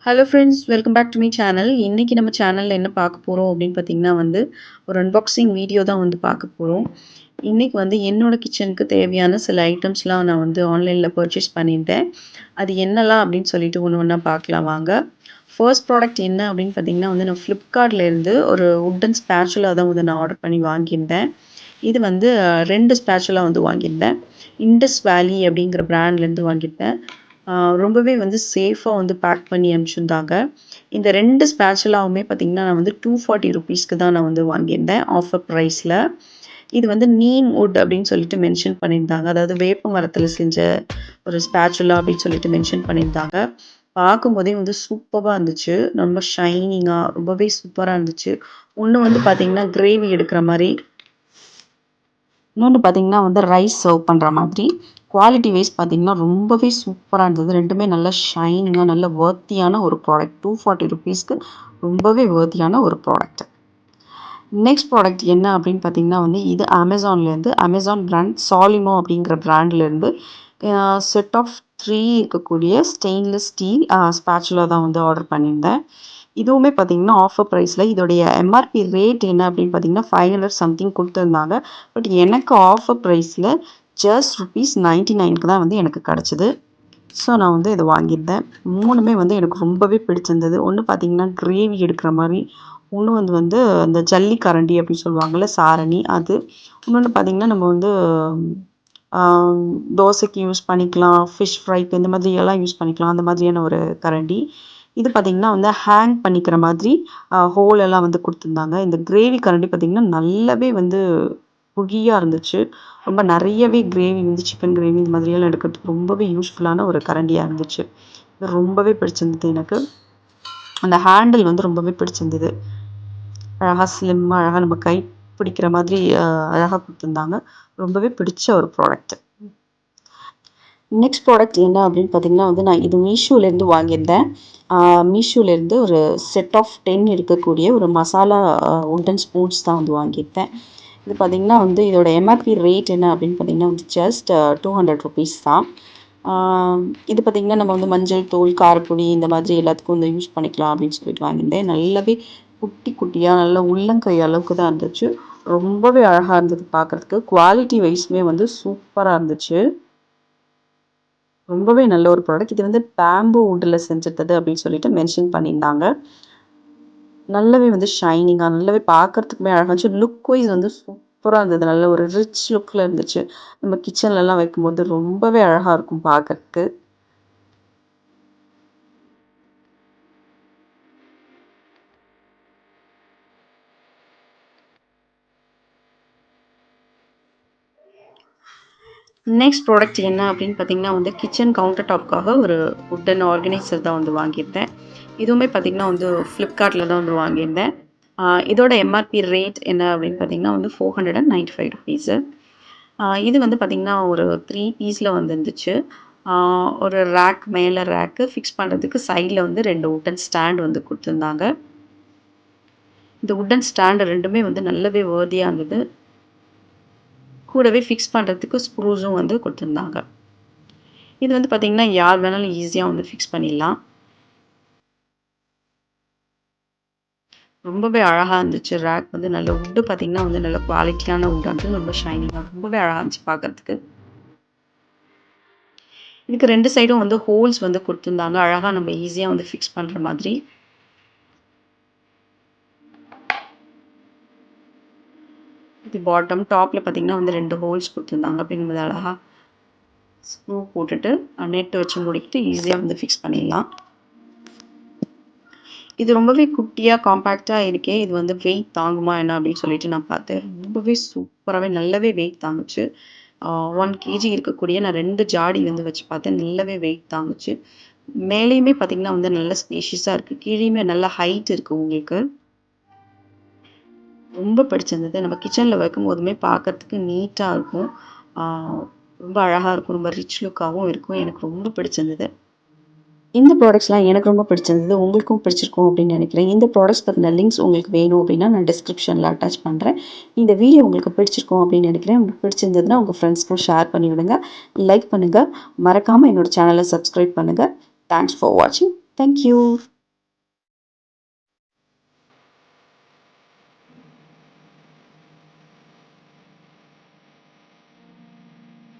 Hello friends, welcome back to me channel. இன்னைக்கு நம்ம சேனல்ல என்ன பார்க்க போறோம் அப்படின்னு பார்த்தீங்கன்னா ஒரு அன்பாக்சிங் வீடியோ தான் பார்க்க போறோம். இன்னைக்கு என்னோட கிச்சனுக்கு தேவையான சில ஐட்டம்ஸ்லாம் நான் ஆன்லைன்ல பர்ச்சேஸ் பண்ணியிருந்தேன். அது என்னலாம் அப்படின்னு சொல்லிட்டு ஒண்ணு ஒண்ணா பார்க்கலாம் வாங்க. ஃபர்ஸ்ட் ப்ராடக்ட் என்ன அப்படின்னு பார்த்தீங்கன்னா நான் Flipkartல இருந்து ஒரு வுட்டன் ஸ்பேச்சுலா தான் நான் ஆர்டர் பண்ணி வாங்கியிருந்தேன். இது 2 ஸ்பேச்சுலா வாங்கியிருந்தேன். இண்டஸ் வேலி அப்படிங்கிற பிராண்ட்லேருந்து வாங்கியிருந்தேன். ரொம்பவே சேஃபா பேக் பண்ணி அனுப்பிச்சிருந்தாங்க. இந்த 2 ஸ்பேச்சுலாவுமே பார்த்தீங்கன்னா, நான் ₹240க்கு தான் நான் வாங்கியிருந்தேன் ஆஃபர் ப்ரைஸ்ல. இது நீம் வுட் அப்படின்னு சொல்லிட்டு மென்ஷன் பண்ணியிருந்தாங்க. அதாவது வேப்ப மரத்தில செஞ்ச ஒரு ஸ்பேச்சுலா அப்படின்னு சொல்லிட்டு மென்ஷன் பண்ணியிருந்தாங்க. பார்க்கும்போதே சூப்பரா இருந்துச்சு. ரொம்ப ஷைனிங்கா ரொம்பவே சூப்பரா இருந்துச்சு. ஒண்ணு பார்த்தீங்கன்னா, கிரேவி எடுக்கிற மாரி. இன்னொன்னு பார்த்தீங்கன்னா ரைஸ் சர்வ் பண்ணுற மாதிரி. குவாலிட்டி வைஸ் பார்த்தீங்கன்னா ரொம்பவே சூப்பராக இருந்தது. ரெண்டுமே நல்லா ஷைனிங்காக நல்ல வொர்த்தியான ஒரு ப்ராடக்ட். ₹240க்கு ரொம்பவே வொர்த்தியான ஒரு ப்ராடக்ட். நெக்ஸ்ட் ப்ராடக்ட் என்ன அப்படின்னு பார்த்தீங்கன்னா இது அமேசான்லேருந்து அமேசான் பிராண்ட் சாலிமோ அப்படிங்கிற பிராண்ட்லேருந்து செட் ஆஃப் 3 இருக்கக்கூடிய ஸ்டெயின்லெஸ் ஸ்டீல் ஸ்பேச்சுலா தான் ஆர்டர் பண்ணியிருந்தேன். இதுவுமே பார்த்தீங்கன்னா ஆஃபர் ப்ரைஸில் இதோடைய எம்ஆர்பி ரேட் என்ன அப்படின்னு பார்த்தீங்கன்னா 500 சம்திங் கொடுத்துருந்தாங்க. பட் எனக்கு ஆஃபர் ப்ரைஸில் ஜஸ்ட் ₹99க்கு தான் எனக்கு கிடச்சிது. ஸோ நான் இதை வாங்கியிருந்தேன். 3மே எனக்கு ரொம்பவே பிடிச்சிருந்தது. ஒன்று பார்த்தீங்கன்னா கிரேவி எடுக்கிற மாதிரி, இன்னும் அந்த ஜல்லி கரண்டி அப்படின்னு சொல்லுவாங்கள்ல சாரணி அது. இன்னொன்று பார்த்தீங்கன்னா நம்ம தோசைக்கு யூஸ் பண்ணிக்கலாம், ஃபிஷ் ஃப்ரைக்கு இந்த மாதிரி எல்லாம் யூஸ் பண்ணிக்கலாம், அந்த மாதிரியான ஒரு கரண்டி. இது பார்த்தீங்கன்னா ஹேங் பண்ணிக்கிற மாதிரி ஹோல் எல்லாம் கொடுத்துருந்தாங்க. இந்த கிரேவி கரண்டி பார்த்தீங்கன்னா நல்லாவே குழியாக இருந்துச்சு. ரொம்ப நிறையவே கிரேவி சிக்கன் கிரேவி இந்த மாதிரியெல்லாம் எடுக்கிறதுக்கு ரொம்பவே யூஸ்ஃபுல்லான ஒரு கரண்டியாக இருந்துச்சு. இது ரொம்பவே பிடிச்சிருந்தது எனக்கு. அந்த ஹேண்டில் ரொம்பவே பிடிச்சிருந்தது. அழகாக ஸ்லிம்மாக அழகாக நம்ம கை பிடிக்கிற மாதிரி அழகாக கொடுத்துருந்தாங்க. ரொம்பவே பிடிச்ச ஒரு ப்ராடக்ட். நெக்ஸ்ட் ப்ராடக்ட் என்ன அப்படின்னு பார்த்தீங்கன்னா நான் இது மீஷோலேருந்து வாங்கியிருந்தேன். மீஷோலேருந்து ஒரு செட் ஆஃப் 10 இருக்கக்கூடிய ஒரு மசாலா வுட்டன் ஸ்பூன்ஸ் தான் வாங்கியிருந்தேன். இது பார்த்தீங்கன்னா இதோட எம்ஆர்பி ரேட் என்ன அப்படின்னு பார்த்தீங்கன்னா ஜஸ்ட் ₹200 தான். இது பார்த்தீங்கன்னா நம்ம மஞ்சள் தூள், காரப்பொடி இந்த மாதிரி எல்லாத்துக்கும் யூஸ் பண்ணிக்கலாம் அப்படின்னு சொல்லிட்டு வாங்கியிருந்தேன். நல்லாவே குட்டி குட்டியாக நல்ல உள்ளங்கை அளவுக்கு தான் இருந்துச்சு. ரொம்பவே அழகாக இருந்தது பார்க்குறதுக்கு. குவாலிட்டி வைஸுமே சூப்பராக இருந்துச்சு. ரொம்பவே நல்ல ஒரு ப்ராடக்ட். இது பேம்பு வுட்டில் செஞ்சது அப்படின்னு சொல்லிட்டு மென்ஷன் பண்ணியிருந்தாங்க. நல்லாவே ஷைனிங்காக நல்லாவே பார்க்குறதுக்குமே அழகாக இருந்துச்சு. லுக் வைஸ் சூப்பராக இருந்தது. நல்ல ஒரு ரிச் லுக்கில் இருந்துச்சு. நம்ம கிச்சன்லலாம் வைக்கும்போது ரொம்பவே அழகாக இருக்கும் பார்க்குறதுக்கு. நெக்ஸ்ட் ப்ராடக்ட் என்ன அப்படின்னு பார்த்தீங்கன்னா கிச்சன் கவுண்டர் டாப்க்காக ஒரு வுட்டன் ஆர்கனைசர் தான் வாங்கியிருந்தேன். இதுவுமே பார்த்தீங்கன்னா ஃப்ளிப்கார்ட்டில் தான் வாங்கியிருந்தேன். இதோட எம்ஆர்பி ரேட் என்ன அப்படின்னு பார்த்தீங்கன்னா ₹495. இது பார்த்தீங்கன்னா ஒரு 3 பீஸில் இருந்துச்சு. ஒரு ரேக் மேலே ரேக்கு ஃபிக்ஸ் பண்ணுறதுக்கு சைடில் 2 வுட்டன் ஸ்டாண்ட் கொடுத்துருந்தாங்க. இந்த வுட்டன் ஸ்டாண்டு ரெண்டுமே நல்லாவே வொர்தியாக இருந்தது. கூடவே ஃபிக்ஸ் பண்ணுறதுக்கு ஸ்க்ரூஸும் கொடுத்துருந்தாங்க. இது பார்த்தீங்கன்னா யார் வேணாலும் ஈஸியாக ஃபிக்ஸ் பண்ணிடலாம். ரொம்பவே அழகாக இருந்துச்சு. ரேக் நல்ல வுட்டு பார்த்தீங்கன்னா நல்ல குவாலிட்டியான வுட்டாக ரொம்ப ஷைனிங்காக ரொம்பவே அழகாக இருந்துச்சு பார்க்குறதுக்கு. இதுக்கு 2 சைடும் ஹோல்ஸ் கொடுத்துருந்தாங்க. அழகாக நம்ம ஈஸியாக ஃபிக்ஸ் பண்ணுற மாதிரி. இது பாட்டம் டாப்பில் பார்த்தீங்கன்னா 2 ஹோல்ஸ் கொடுத்துருந்தாங்க. அப்படிங்கும்போது அழகாக ஸ்க்ரூ போட்டுட்டு நெட் வச்சு முடிக்கிட்டு ஈஸியாக ஃபிக்ஸ் பண்ணிடலாம். இது ரொம்பவே குட்டியாக காம்பேக்டாக இருக்கே. இது வெயிட் தாங்குமா என்ன அப்படின்னு சொல்லிட்டு நான் பார்த்தேன். ரொம்பவே சூப்பராகவே நல்லாவே வெயிட் தாங்குச்சு. 1 kg இருக்கக்கூடிய நான் 2 ஜாடி வச்சு பார்த்தேன். நல்லாவே வெயிட் தாங்குச்சு. மேலேயுமே பார்த்தீங்கன்னா நல்ல ஸ்பேஷியஸாக இருக்குது. கீழேயுமே நல்ல ஹைட் இருக்குது உங்களுக்கு. ரொம்ப பிடிச்சிருந்தது. நம்ம கிச்சனில் வைக்கும்போதுமே பார்க்கறதுக்கு நீட்டாக இருக்கும். ரொம்ப அழகாக இருக்கும். ரொம்ப ரிச் லுக்காகவும் இருக்கும். எனக்கு ரொம்ப பிடிச்சிருந்தது. இந்த ப்ராடக்ட்ஸ்லாம் எனக்கு ரொம்ப பிடிச்சிருந்தது. உங்களுக்கும் பிடிச்சிருக்கும் அப்படின்னு நினைக்கிறேன். இந்த ப்ராடக்ட்ஸ் பற்றின லிங்க்ஸ் உங்களுக்கு வேணும் அப்படின்னா நான் டிஸ்கிரிப்ஷனில் அட்டாச் பண்ணுறேன். இந்த வீடியோ உங்களுக்கு பிடிச்சிருக்கும் அப்படின்னு நினைக்கிறேன். உங்களுக்கு பிடிச்சிருந்ததுன்னா உங்கள் ஃப்ரெண்ட்ஸ்க்கும் ஷேர் பண்ணி விடுங்க. லைக் பண்ணுங்கள். மறக்காமல் என்னோட சேனலை சப்ஸ்கிரைப் பண்ணுங்கள். தேங்க்ஸ் ஃபார் வாட்சிங். Thank you.